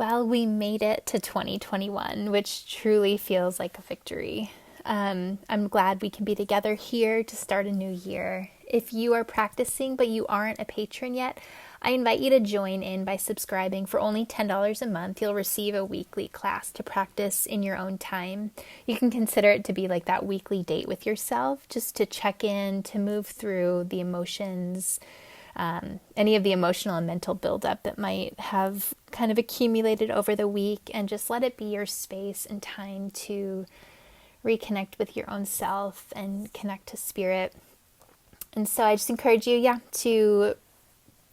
Well, we made it to 2021, which truly feels like a victory. I'm glad we can be together here to start a new year. If you are practicing but you aren't a patron yet, I invite you to join in by subscribing for only $10 a month. You'll receive a weekly class to practice in your own time. You can consider it to be like that weekly date with yourself, just to check in, to move through the emotions, any of the emotional and mental buildup that might have kind of accumulated over the week, and just let it be your space and time to reconnect with your own self and connect to spirit. And so I just encourage you,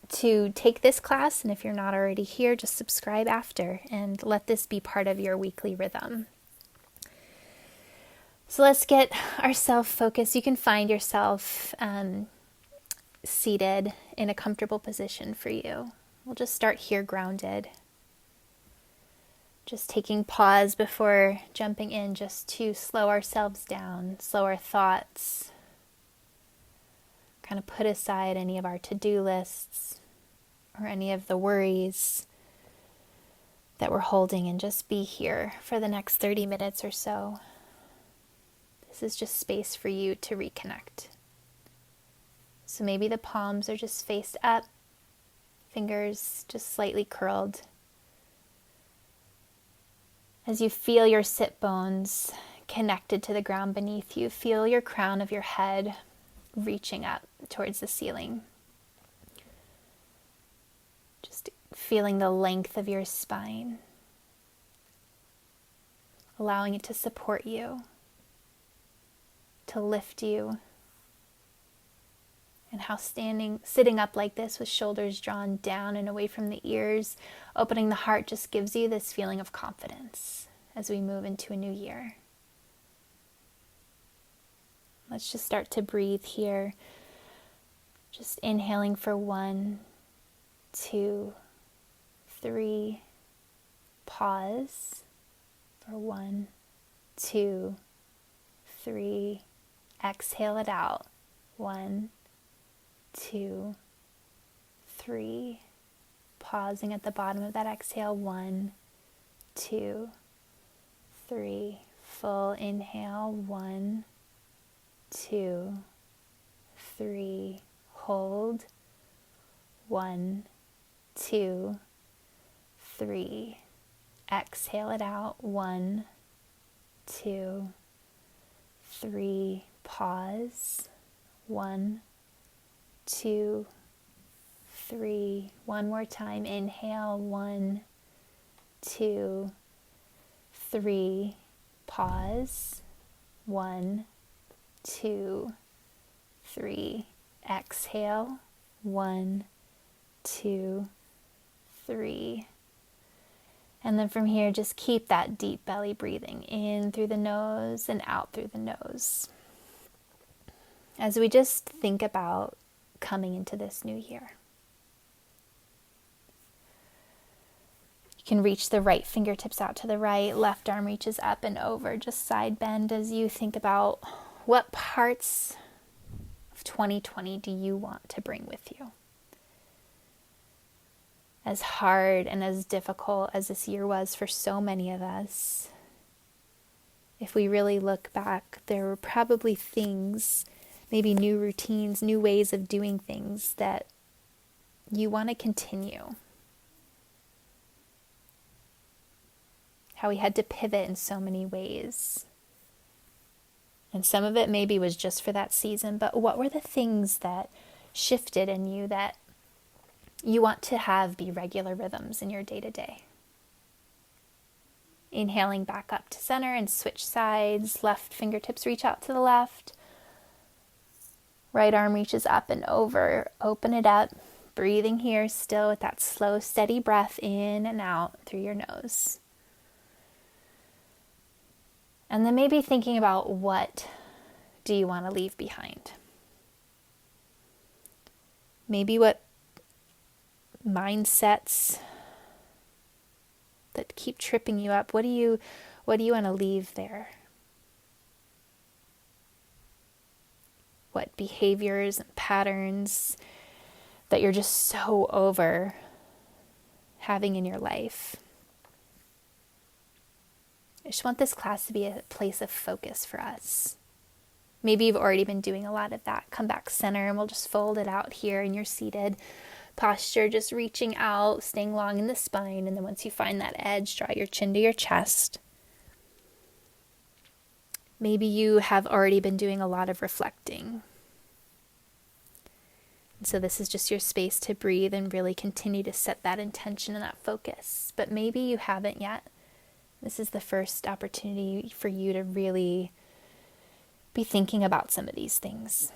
to take this class, and if you're not already here, just subscribe after and let this be part of your weekly rhythm. So let's get ourselves focused. You can find yourself seated in a comfortable position for you. We'll just start here grounded. Just taking pause before jumping in, just to slow ourselves down, slow our thoughts, kind of put aside any of our to-do lists or any of the worries that we're holding, and just be here for the next 30 minutes or so. This is just space for you to reconnect. So maybe the palms are just faced up, fingers just slightly curled. As you feel your sit bones connected to the ground beneath you, feel your crown of your head reaching up towards the ceiling. Just feeling the length of your spine, allowing it to support you, to lift you. And how sitting up like this with shoulders drawn down and away from the ears, opening the heart, just gives you this feeling of confidence as we move into a new year. Let's just start to breathe here. Just inhaling for 1, 2, 3. Pause for 1, 2, 3. Exhale it out. 1, 2, 3. Pausing at the bottom of that exhale. 1, 2, 3. Full inhale. 1, 2, 3. Hold. 1, 2, 3. Exhale it out. 1, 2, 3. Pause. 1, 2, 3. One more time. Inhale. 1, 2, 3. Pause. 1, 2, 3. Exhale. 1, 2, 3. And then from here, just keep that deep belly breathing in through the nose and out through the nose. As we just think about coming into this new year. You can reach the right fingertips out to the right, left arm reaches up and over, just side bend as you think about what parts of 2020 do you want to bring with you. As hard and as difficult as this year was for so many of us, if we really look back, there were probably things, maybe new routines, new ways of doing things that you want to continue. How we had to pivot in so many ways. And some of it maybe was just for that season, but what were the things that shifted in you that you want to have be regular rhythms in your day-to-day? Inhaling back up to center and switch sides. Left fingertips reach out to the left. Right arm reaches up and over. Open it up. Breathing here still with that slow, steady breath in and out through your nose. And then maybe thinking about, what do you want to leave behind? Maybe what mindsets that keep tripping you up, what do you want to leave there? What behaviors and patterns that you're just so over having in your life? I just want this class to be a place of focus for us. Maybe you've already been doing a lot of that. Come back center and we'll just fold it out here in your seated posture, just reaching out, staying long in the spine. And then once you find that edge, draw your chin to your chest. Maybe you have already been doing a lot of reflecting. And so this is just your space to breathe and really continue to set that intention and that focus. But maybe you haven't yet. This is the first opportunity for you to really be thinking about some of these things.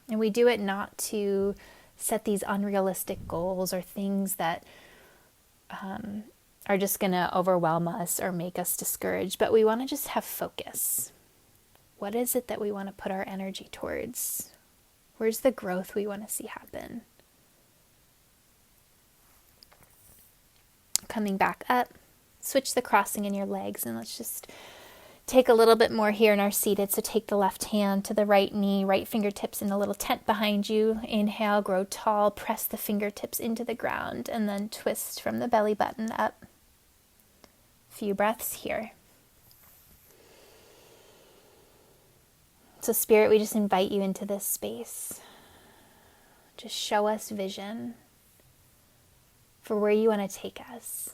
And we do it not to set these unrealistic goals or things that are just going to overwhelm us or make us discouraged, but we want to just have focus. What is it that we want to put our energy towards? Where's the growth we want to see happen? Coming back up, switch the crossing in your legs, and let's just take a little bit more here in our seated. So take the left hand to the right knee, right fingertips in a little tent behind you. Inhale, grow tall, press the fingertips into the ground, and then twist from the belly button up. Few breaths here. So Spirit, we just invite you into this space. Just show us vision for where you want to take us.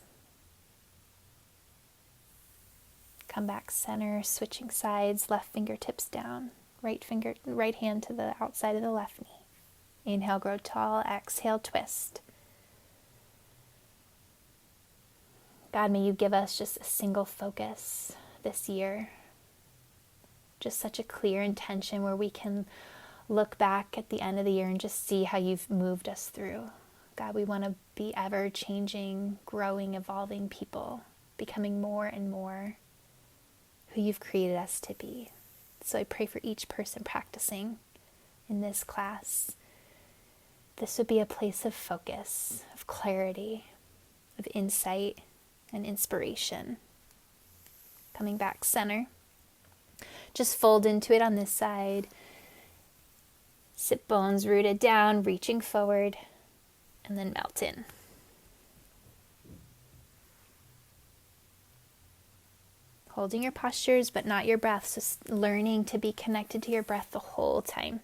Come back center, switching sides, left fingertips down, right hand to the outside of the left knee. Inhale, grow tall, exhale, twist. God, may you give us just a single focus this year. Just such a clear intention where we can look back at the end of the year and just see how you've moved us through. God, we want to be ever changing, growing, evolving people, becoming more and more who you've created us to be. So I pray for each person practicing in this class. This would be a place of focus, of clarity, of insight and inspiration. Coming back center. Just fold into it on this side. Sit bones rooted down, reaching forward, and then melt in. Holding your postures, but not your breath. Just learning to be connected to your breath the whole time.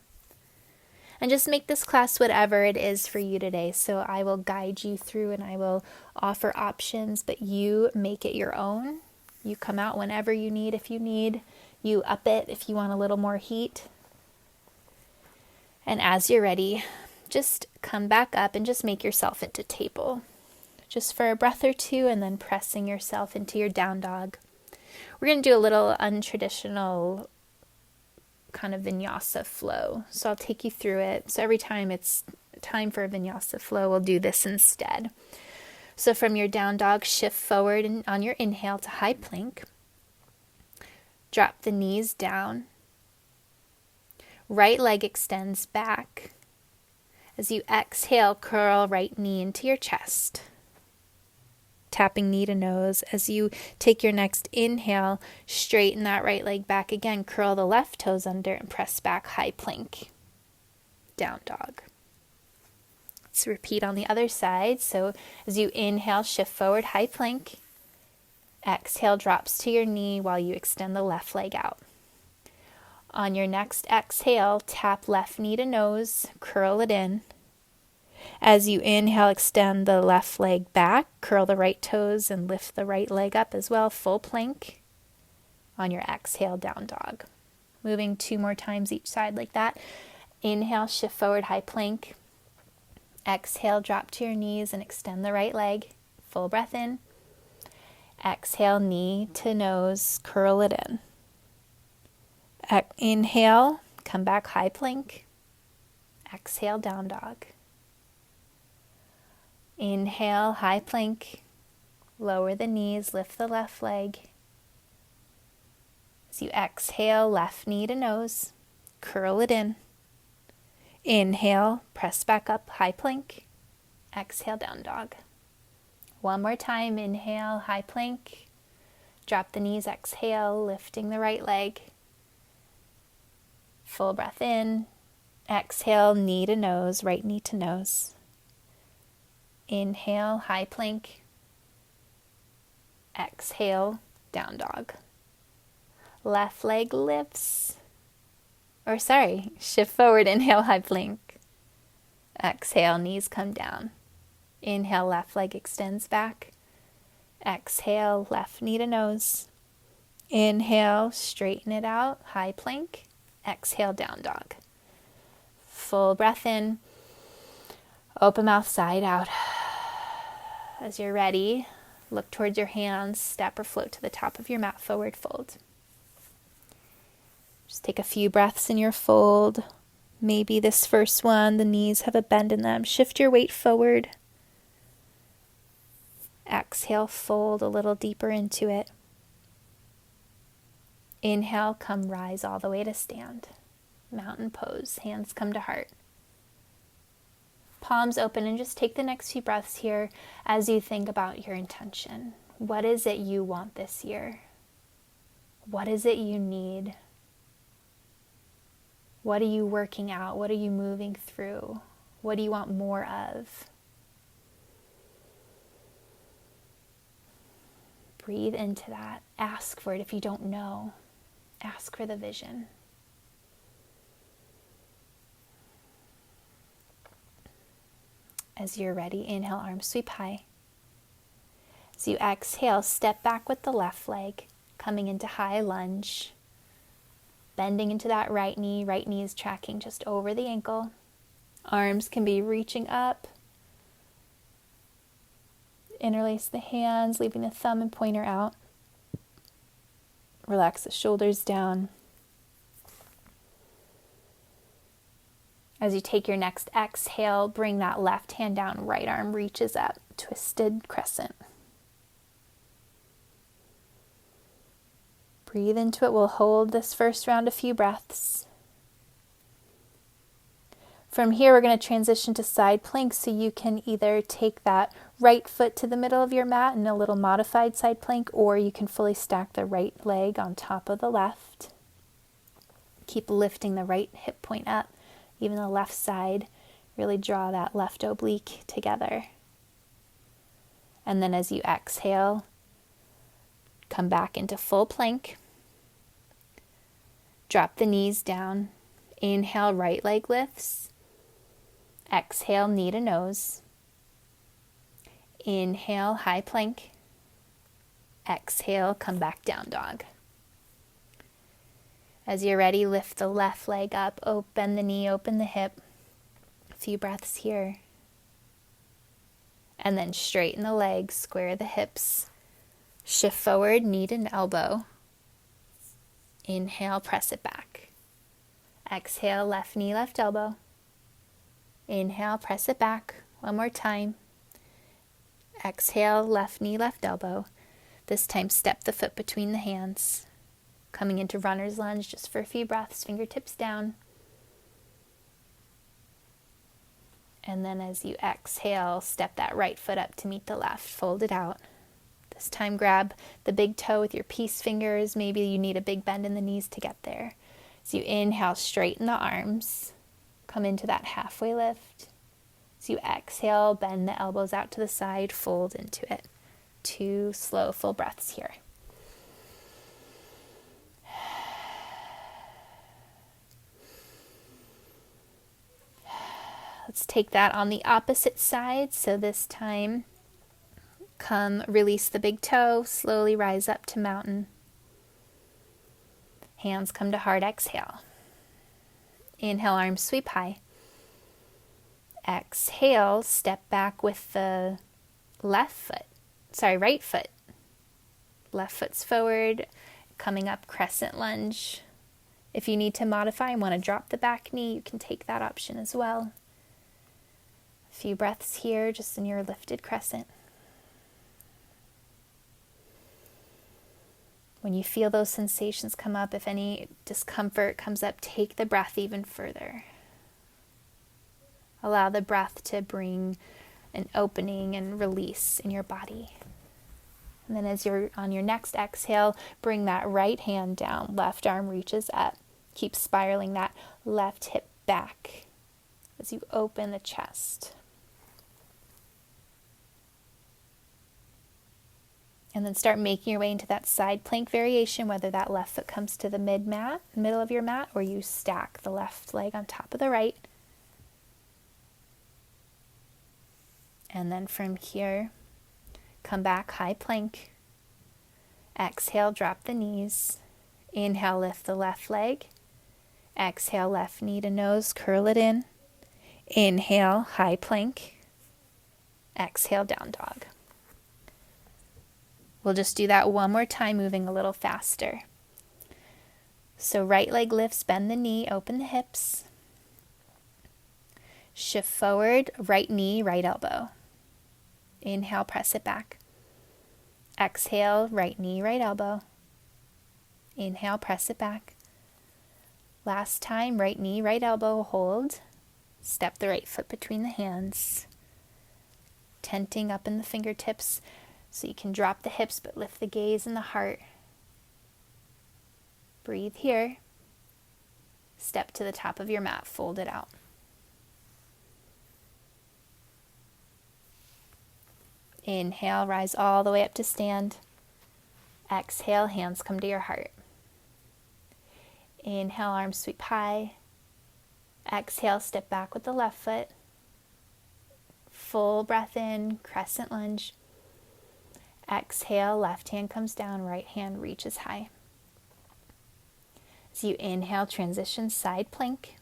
And just make this class whatever it is for you today. So I will guide you through and I will offer options, but you make it your own. You come out whenever you need. If you need, you up it if you want a little more heat. And as you're ready, just come back up and just make yourself into table. Just for a breath or two, and then pressing yourself into your down dog. We're going to do a little untraditional kind of vinyasa flow. So I'll take you through it. So every time it's time for a vinyasa flow, we'll do this instead. So from your down dog, shift forward and on your inhale to high plank. Drop the knees down. Right leg extends back. As you exhale, curl right knee into your chest. Tapping knee to nose. As you take your next inhale, straighten that right leg back again. Curl the left toes under and press back, high plank. Down dog. Let's repeat on the other side. So as you inhale, shift forward, high plank. Exhale, drops to your knee while you extend the left leg out. On your next exhale, tap left knee to nose, curl it in. As you inhale, extend the left leg back, curl the right toes and lift the right leg up as well, full plank. On your exhale, down dog. Moving 2 more times each side like that. Inhale, shift forward, high plank. Exhale, drop to your knees and extend the right leg. Full breath in. Exhale, knee to nose, curl it in. Inhale, come back, high plank. Exhale, down dog. Inhale, high plank. Lower the knees, lift the left leg. As you exhale, left knee to nose, curl it in. Inhale, press back up, high plank. Exhale, down dog. One more time, inhale, high plank. Drop the knees, exhale, lifting the right leg. Full breath in. Exhale, knee to nose, right knee to nose. Inhale, high plank. Exhale, down dog. Left leg lifts. Shift forward, inhale, high plank. Exhale, knees come down. Inhale, left leg extends back. Exhale, left knee to nose. Inhale, straighten it out, high plank. Exhale, down dog. Full breath in. Open mouth, side out. As you're ready, look towards your hands, step or float to the top of your mat, forward fold. Just take a few breaths in your fold. Maybe this first one, the knees have a bend in them. Shift your weight forward. Exhale, fold a little deeper into it. Inhale, come rise all the way to stand. Mountain pose, hands come to heart. Palms open, and just take the next few breaths here as you think about your intention. What is it you want this year? What is it you need? What are you working out? What are you moving through? What do you want more of? Breathe into that. Ask for it if you don't know. Ask for the vision. As you're ready, inhale, arms sweep high. As you exhale, step back with the left leg, coming into high lunge. Bending into that right knee is tracking just over the ankle. Arms can be reaching up. Interlace the hands, leaving the thumb and pointer out. Relax the shoulders down. As you take your next exhale, bring that left hand down, right arm reaches up, twisted crescent. Breathe into it. We'll hold this first round a few breaths. From here, we're going to transition to side plank, so you can either take that right foot to the middle of your mat in a little modified side plank, or you can fully stack the right leg on top of the left. Keep lifting the right hip point up, even the left side. Really draw that left oblique together. And then as you exhale, come back into full plank. Drop the knees down. Inhale, right leg lifts. Exhale, knee to nose. Inhale, high plank. Exhale, come back down dog. As you're ready, lift the left leg up, open the knee, open the hip. A few breaths here. And then straighten the legs, square the hips. Shift forward, knee to elbow. Inhale, press it back. Exhale, left knee, left elbow. Inhale, press it back. One more time. Exhale, left knee, left elbow. This time, step the foot between the hands. Coming into runner's lunge just for a few breaths, fingertips down. And then as you exhale, step that right foot up to meet the left. Fold it out. This time, grab the big toe with your peace fingers. Maybe you need a big bend in the knees to get there. As you inhale, straighten the arms. Come into that halfway lift. As you exhale, bend the elbows out to the side, fold into it. 2 slow, full breaths here. Let's take that on the opposite side. So this time, come release the big toe, slowly rise up to mountain. Hands come to heart, exhale. Inhale, arms sweep high. Exhale, step back with the right foot. Left foot's forward, coming up crescent lunge. If you need to modify and want to drop the back knee, you can take that option as well. A few breaths here, just in your lifted crescent. When you feel those sensations come up, if any discomfort comes up, take the breath even further. Allow the breath to bring an opening and release in your body. And then as you're on your next exhale, bring that right hand down, left arm reaches up. Keep spiraling that left hip back as you open the chest. And then start making your way into that side plank variation, whether that left foot comes to the middle of your mat, or you stack the left leg on top of the right. And then from here, come back, high plank. Exhale, drop the knees. Inhale, lift the left leg. Exhale, left knee to nose, curl it in. Inhale, high plank. Exhale, down dog. We'll just do that one more time, moving a little faster. So right leg lifts, bend the knee, open the hips. Shift forward, right knee, right elbow. Inhale, press it back. Exhale, right knee, right elbow. Inhale, press it back. Last time, right knee, right elbow, hold. Step the right foot between the hands. Tenting up in the fingertips so you can drop the hips but lift the gaze and the heart. Breathe here. Step to the top of your mat, fold it out. Inhale, rise all the way up to stand. Exhale, hands come to your heart. Inhale, arms sweep high. Exhale, step back with the left foot. Full breath in, crescent lunge. Exhale, left hand comes down, right hand reaches high. As you inhale, transition side plank.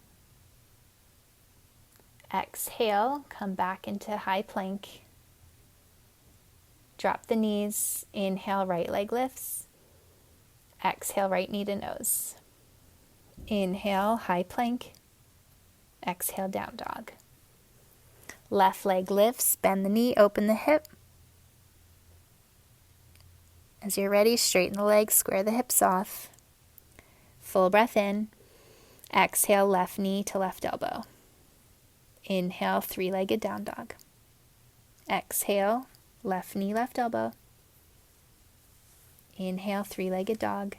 Exhale, come back into high plank. Drop the knees. Inhale, right leg lifts. Exhale, right knee to nose. Inhale, high plank. Exhale, down dog. Left leg lifts, bend the knee, open the hip. As you're ready, straighten the legs, square the hips off. Full breath in. Exhale, left knee to left elbow. Inhale, three-legged down dog. Exhale, left knee, left elbow. Inhale, three-legged dog.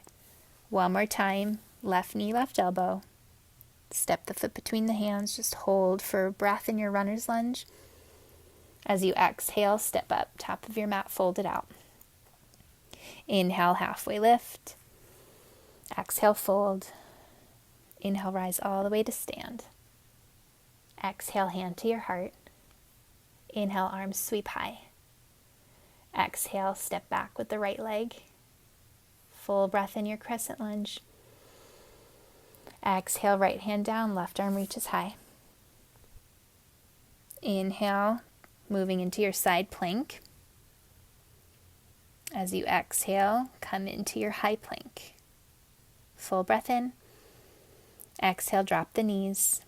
One more time, left knee, left elbow. Step the foot between the hands, just hold for breath in your runner's lunge. As you exhale, step up, top of your mat, fold it out. Inhale, halfway lift. Exhale, fold. Inhale, rise all the way to stand. Exhale, hand to your heart. Inhale, arms sweep high. Exhale, step back with the right leg. Full breath in your crescent lunge. Exhale, right hand down, left arm reaches high. Inhale, moving into your side plank. As you exhale, come into your high plank. Full breath in. Exhale, drop the knees.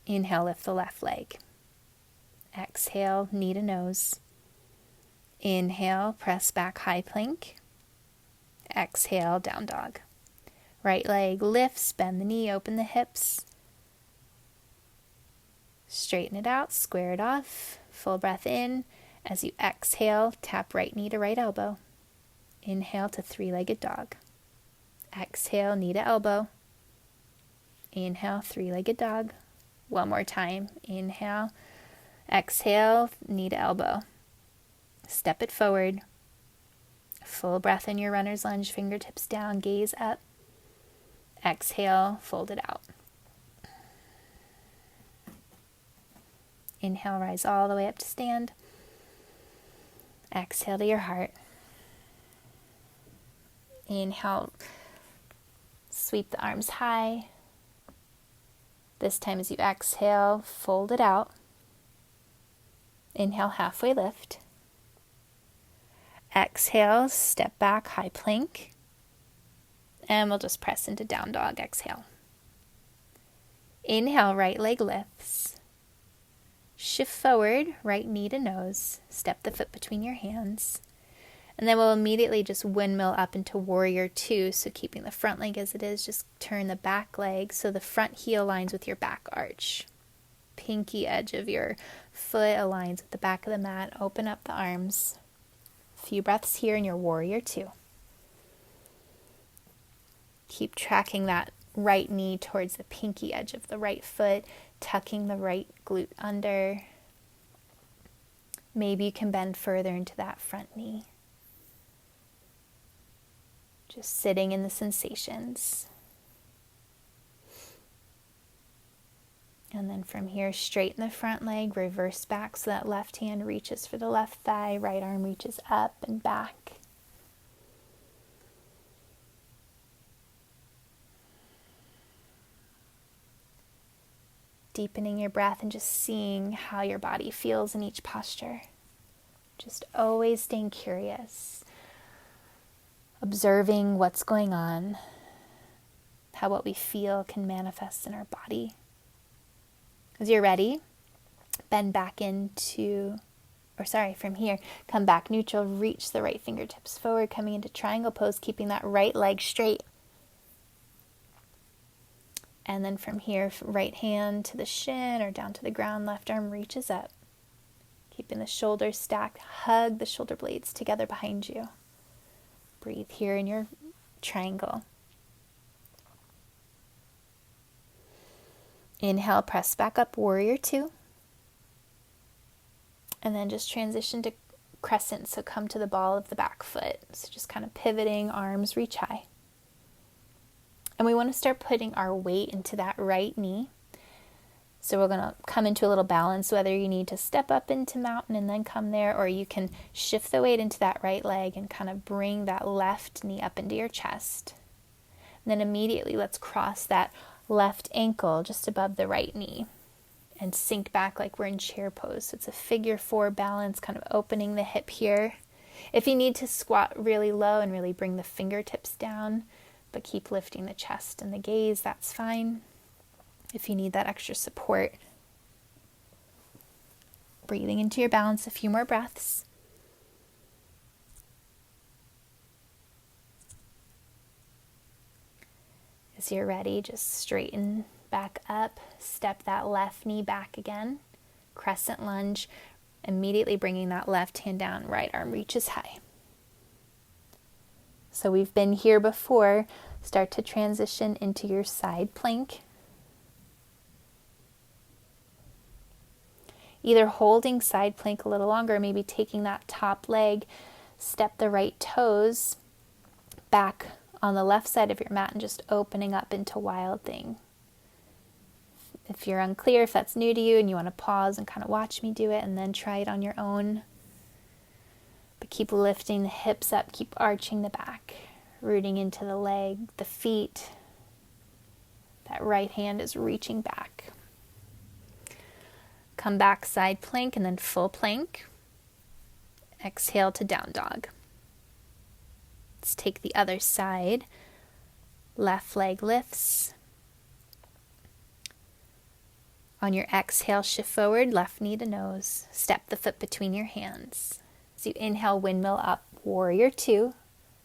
Inhale, lift the left leg. Exhale, knee to nose. Inhale, press back, high plank. Exhale, down dog. Right leg lifts, bend the knee, open the hips. Straighten it out, square it off. Full breath in. As you exhale, tap right knee to right elbow. Inhale to three-legged dog. Exhale, knee to elbow. Inhale, three-legged dog. One more time. Inhale. Exhale, knee to elbow. Step it forward. Full breath in your runner's lunge, fingertips down, gaze up. Exhale, fold it out. Inhale, rise all the way up to stand. Exhale to your heart. Inhale, sweep the arms high. This time as you exhale, fold it out. Inhale, halfway lift. Exhale, step back, high plank. And we'll just press into down dog, exhale. Inhale, right leg lifts. Shift forward, right knee to nose. Step the foot between your hands. And then we'll immediately just windmill up into warrior two. So keeping the front leg as it is, just turn the back leg so the front heel aligns with your back arch. Pinky edge of your foot aligns with the back of the mat. Open up the arms. A few breaths here in your warrior two. Keep tracking that right knee towards the pinky edge of the right foot, tucking the right glute under. Maybe you can bend further into that front knee. Just sitting in the sensations. And then from here, straighten the front leg, reverse back so that left hand reaches for the left thigh, right arm reaches up and back. Deepening your breath and just seeing how your body feels in each posture. Just always staying curious, observing what's going on, how what we feel can manifest in our body. As you're ready, bend back from here, come back neutral, reach the right fingertips forward, coming into triangle pose, keeping that right leg straight. And then from here, right hand to the shin or down to the ground, left arm reaches up. Keeping the shoulders stacked, hug the shoulder blades together behind you. Breathe here in your triangle. Inhale, press back up, warrior two. And then just transition to crescent, so come to the ball of the back foot. So just kind of pivoting, arms reach high. And we want to start putting our weight into that right knee. So we're going to come into a little balance, whether you need to step up into mountain and then come there, or you can shift the weight into that right leg and kind of bring that left knee up into your chest. And then immediately let's cross that left ankle just above the right knee and sink back like we're in chair pose. So it's a figure four balance, kind of opening the hip here. If you need to squat really low and really bring the fingertips down, but keep lifting the chest and the gaze, that's fine. If you need that extra support, breathing into your balance, a few more breaths. As you're ready, just straighten back up, step that left knee back again, crescent lunge, immediately bringing that left hand down, right arm reaches high. So we've been here before. Start to transition into your side plank. Either holding side plank a little longer, maybe taking that top leg, step the right toes back on the left side of your mat and just opening up into wild thing. If you're unclear, if that's new to you and you want to pause and kind of watch me do it and then try it on your own. But keep lifting the hips up, keep arching the back, rooting into the leg, the feet. That right hand is reaching back. Come back side plank and then full plank. Exhale to down dog. Let's take the other side. Left leg lifts. On your exhale, shift forward, left knee to nose. Step the foot between your hands. As you inhale, windmill up, warrior two.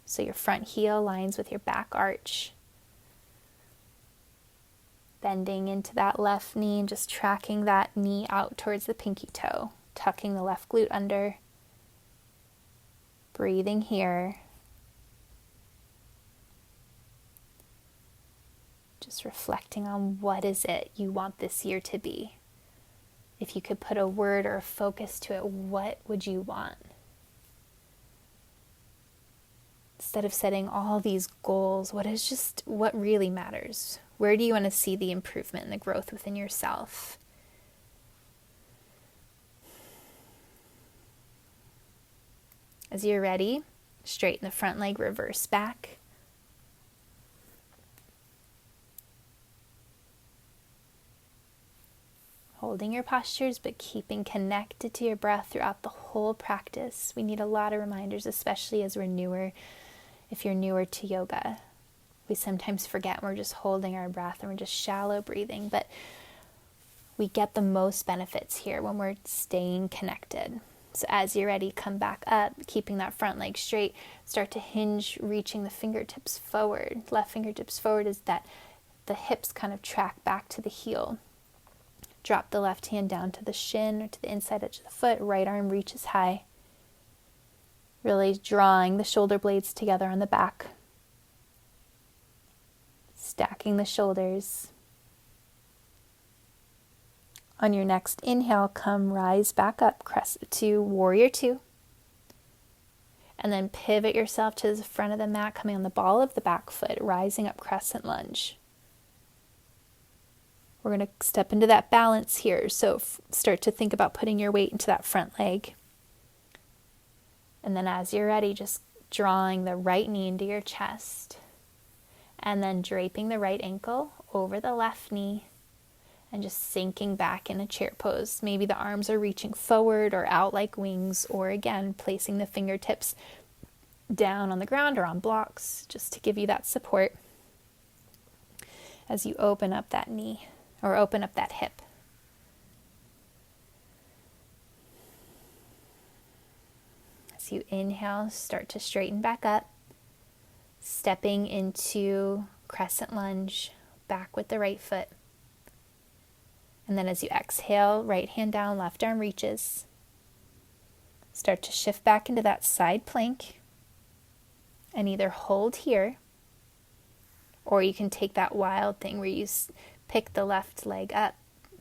So your front heel aligns with your back arch. Bending into that left knee and just tracking that knee out towards the pinky toe. Tucking the left glute under. Breathing here. Just reflecting on what is it you want this year to be. If you could put a word or a focus to it, what would you want? Instead of setting all these goals, what really matters? Where do you want to see the improvement and the growth within yourself? As you're ready, straighten the front leg, reverse back. Holding your postures, but keeping connected to your breath throughout the whole practice. We need a lot of reminders, especially as we're newer. If you're newer to yoga, we sometimes forget we're just holding our breath and we're just shallow breathing, but we get the most benefits here when we're staying connected. So as you're ready, come back up, keeping that front leg straight. Start to hinge, reaching the fingertips forward. Left fingertips forward is that the hips kind of track back to the heel. Drop the left hand down to the shin or to the inside edge of the foot. Right arm reaches high. Really drawing the shoulder blades together on the back. Stacking the shoulders. On your next inhale, come rise back up, crest to warrior two. And then pivot yourself to the front of the mat, coming on the ball of the back foot, rising up crescent lunge. We're going to step into that balance here. So start to think about putting your weight into that front leg. And then as you're ready, just drawing the right knee into your chest. And then draping the right ankle over the left knee. And just sinking back in a chair pose. Maybe the arms are reaching forward or out like wings. Or again, placing the fingertips down on the ground or on blocks. Just to give you that support. As you open up that knee. Or open up that hip. As you inhale, start to straighten back up. Stepping into crescent lunge, back with the right foot. And then as you exhale, right hand down, left arm reaches. Start to shift back into that side plank. And either hold here, or you can take that wild thing where you pick the left leg up,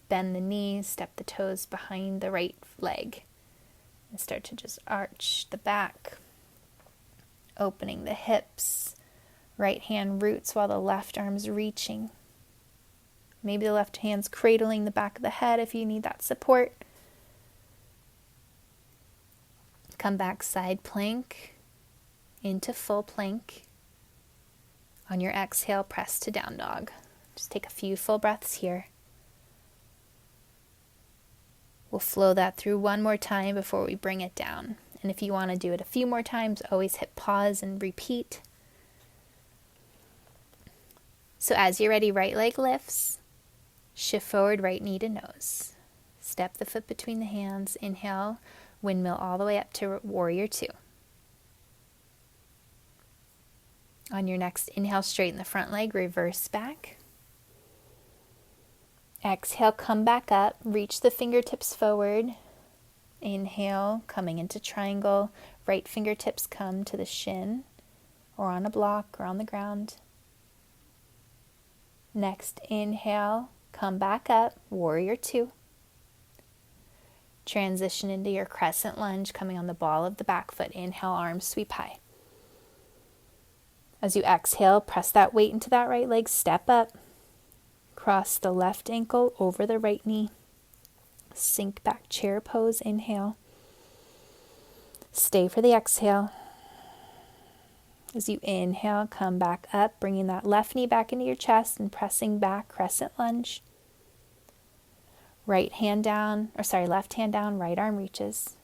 bend the knees, step the toes behind the right leg, and start to just arch the back, opening the hips, right hand roots while the left arm's reaching. Maybe the left hand's cradling the back of the head if you need that support. Come back side plank into full plank. On your exhale, press to down dog. Just take a few full breaths here. We'll flow that through one more time before we bring it down. And if you want to do it a few more times, always hit pause and repeat. So as you're ready, right leg lifts. Shift forward, right knee to nose. Step the foot between the hands. Inhale, windmill all the way up to warrior two. On your next inhale, straighten the front leg, reverse back. Exhale, come back up, reach the fingertips forward. Inhale, coming into triangle. Right fingertips come to the shin or on a block or on the ground. Next inhale, come back up, warrior two. Transition into your crescent lunge, coming on the ball of the back foot. Inhale, arms sweep high. As you exhale, press that weight into that right leg, step up. Cross the left ankle over the right knee. Sink back, chair pose, inhale. Stay for the exhale. As you inhale, come back up, bringing that left knee back into your chest and pressing back, crescent lunge. Left hand down, right arm reaches.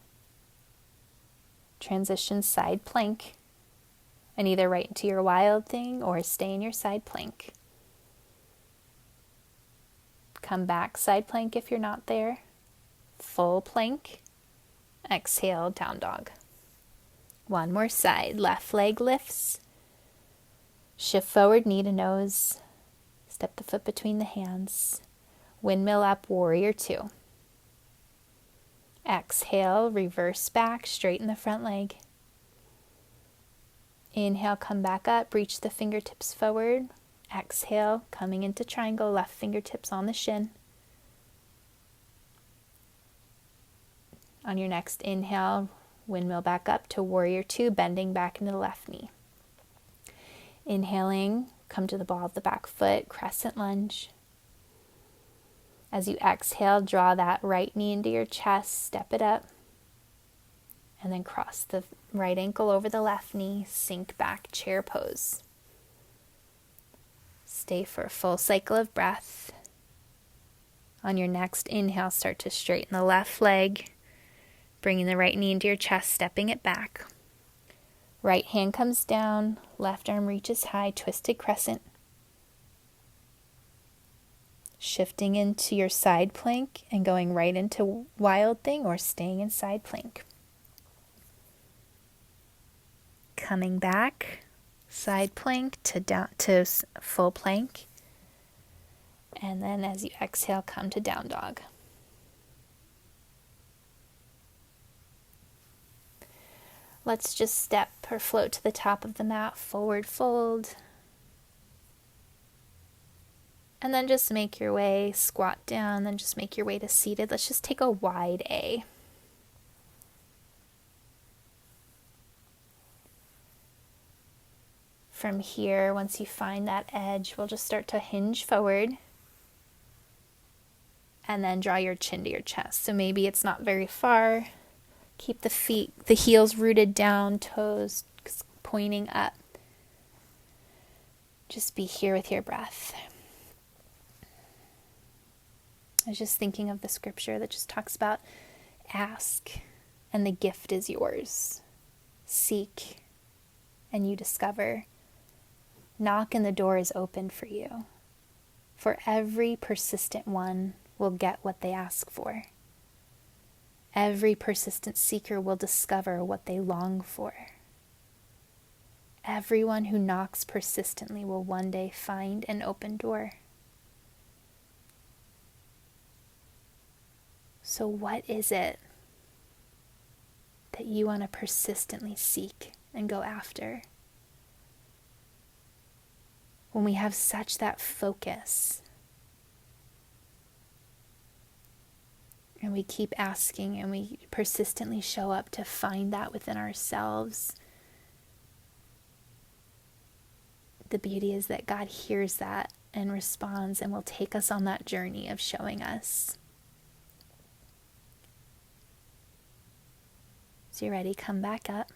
Transition side plank. And either right into your wild thing or stay in your side plank. Come back, side plank if you're not there. Full plank. Exhale, down dog. One more side. Left leg lifts. Shift forward, knee to nose. Step the foot between the hands. Windmill up, warrior two. Exhale, reverse back, straighten the front leg. Inhale, come back up, reach the fingertips forward. Exhale, coming into triangle, left fingertips on the shin. On your next inhale, windmill back up to warrior two, bending back into the left knee. Inhaling, come to the ball of the back foot, crescent lunge. As you exhale, draw that right knee into your chest, step it up. And then cross the right ankle over the left knee, sink back, chair pose. Stay for a full cycle of breath. On your next inhale, start to straighten the left leg, bringing the right knee into your chest, stepping it back. Right hand comes down, left arm reaches high, twisted crescent. Shifting into your side plank and going right into wild thing or staying in side plank. Coming back, side plank to down to full plank. And then as you exhale, come to down dog. Let's just step or float to the top of the mat, forward fold. And then just make your way, squat down, then just make your way to seated. Let's just take a wide A. From here, once you find that edge, we'll just start to hinge forward and then draw your chin to your chest. So maybe it's not very far. Keep the heels rooted down, toes pointing up. Just be here with your breath. I was just thinking of the scripture that just talks about ask and the gift is yours. Seek and you discover. Knock and the door is open for you. For every persistent one will get what they ask for. Every persistent seeker will discover what they long for. Everyone who knocks persistently will one day find an open door. So what is it that you want to persistently seek and go after? When we have such that focus and we keep asking and we persistently show up to find that within ourselves, the beauty is that God hears that and responds and will take us on that journey of showing us. So you're ready, come back up.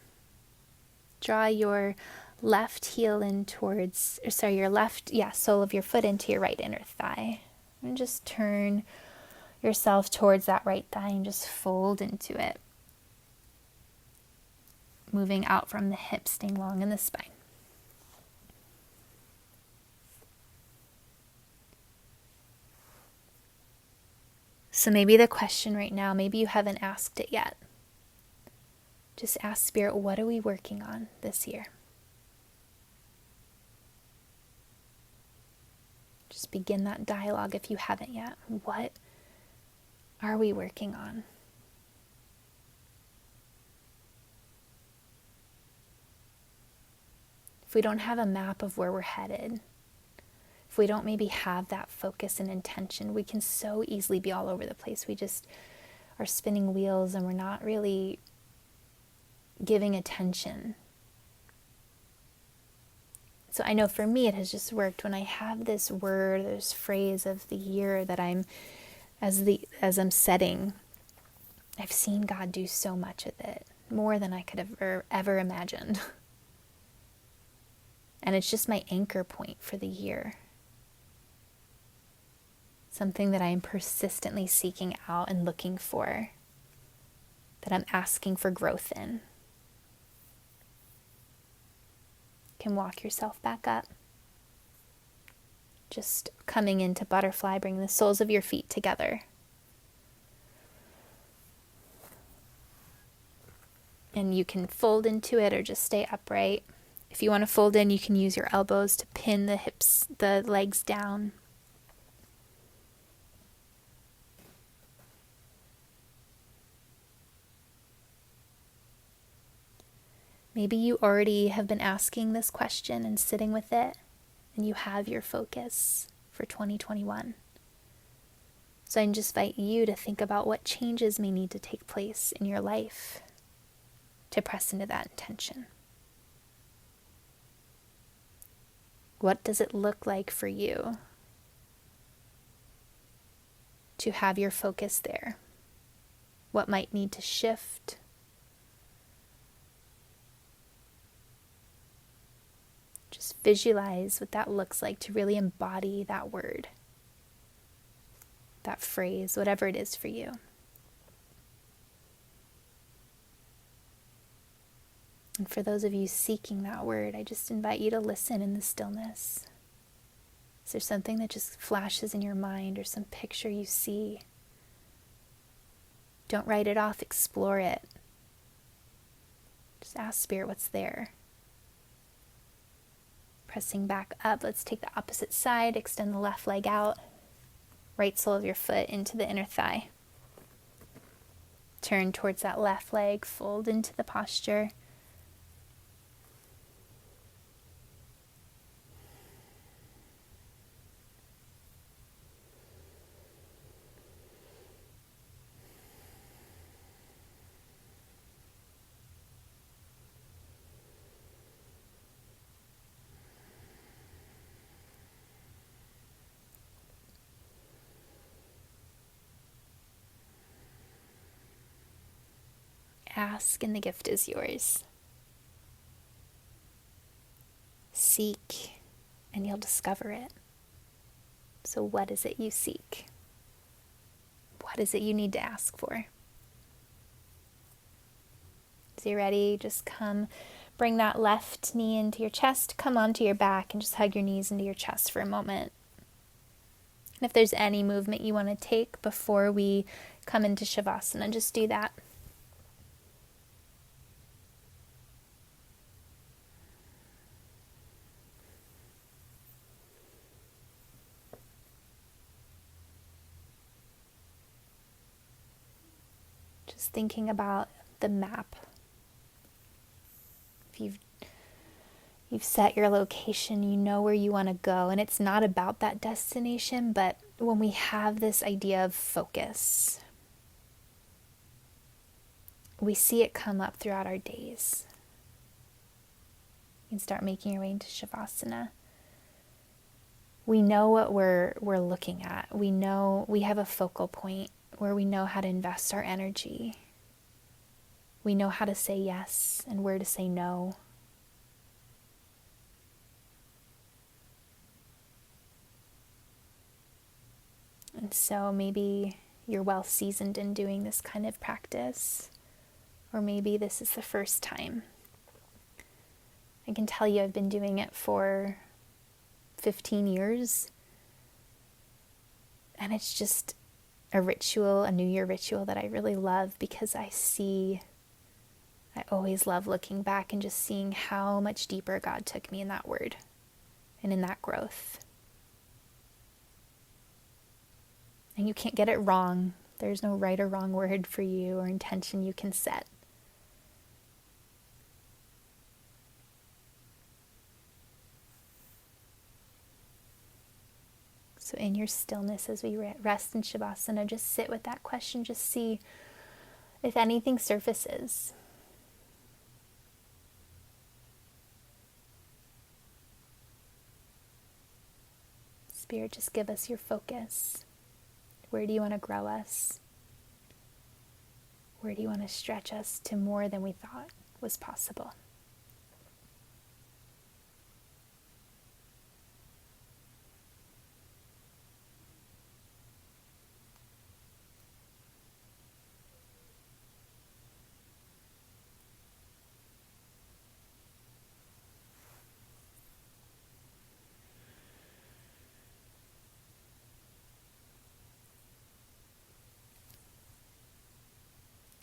Draw your left heel in towards, your left, sole of your foot into your right inner thigh. And just turn yourself towards that right thigh and just fold into it. Moving out from the hips, staying long in the spine. So maybe the question right now, maybe you haven't asked it yet. Just ask Spirit, what are we working on this year? Just begin that dialogue if you haven't yet. What are we working on? If we don't have a map of where we're headed, if we don't maybe have that focus and intention, we can so easily be all over the place. We just are spinning wheels and we're not really giving attention. So I know for me it has just worked when I have this word, this phrase of the year that I'm as I'm setting. I've seen God do so much with it, more than I could have ever imagined. And it's just my anchor point for the year. Something that I am persistently seeking out and looking for, that I'm asking for growth in. You can walk yourself back up. Just coming into butterfly, bring the soles of your feet together. And you can fold into it or just stay upright. If you want to fold in, you can use your elbows to pin the legs down. Maybe you already have been asking this question and sitting with it, and you have your focus for 2021. So I just invite you to think about what changes may need to take place in your life to press into that intention. What does it look like for you to have your focus there? What might need to shift? Just visualize what that looks like to really embody that word, that phrase, whatever it is for you. And for those of you seeking that word, I just invite you to listen in the stillness. Is there something that just flashes in your mind or some picture you see? Don't write it off, explore it. Just ask Spirit what's there. Pressing back up, let's take the opposite side, extend the left leg out, right sole of your foot into the inner thigh. Turn towards that left leg, fold into the posture. Ask and the gift is yours. Seek and you'll discover it. So what is it you seek? What is it you need to ask for? So you're ready, just come, bring that left knee into your chest, come onto your back and just hug your knees into your chest for a moment. And if there's any movement you want to take before we come into Shavasana, just do that. Just thinking about the map. If you've set your location, you know where you want to go, and it's not about that destination, but when we have this idea of focus, we see it come up throughout our days. You can start making your way into Shavasana. We know what we're looking at. We know we have a focal point where we know how to invest our energy. We know how to say yes and where to say no. And so maybe you're well seasoned in doing this kind of practice, or maybe this is the first time. I can tell you I've been doing it for 15 years, and it's just a ritual, a New Year ritual that I really love because I always love looking back and just seeing how much deeper God took me in that word and in that growth. And you can't get it wrong. There's no right or wrong word for you or intention you can set. So in your stillness, as we rest in Shavasana, just sit with that question. Just see if anything surfaces. Spirit, just give us your focus. Where do you want to grow us? Where do you want to stretch us to more than we thought was possible?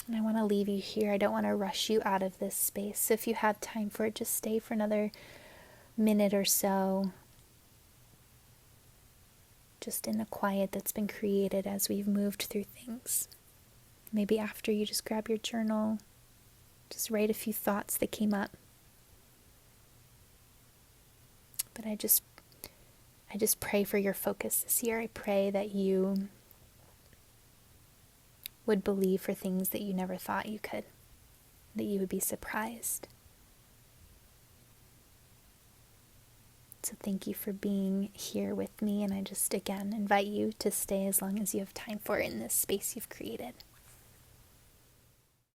And I want to leave you here. I don't want to rush you out of this space. So if you have time for it, just stay for another minute or so. Just in the quiet that's been created as we've moved through things. Maybe after you just grab your journal, just write a few thoughts that came up. But I just pray for your focus this year. I pray that you would believe for things that you never thought you could, that you would be surprised. So thank you for being here with me, and I just again invite you to stay as long as you have time for it in this space you've created.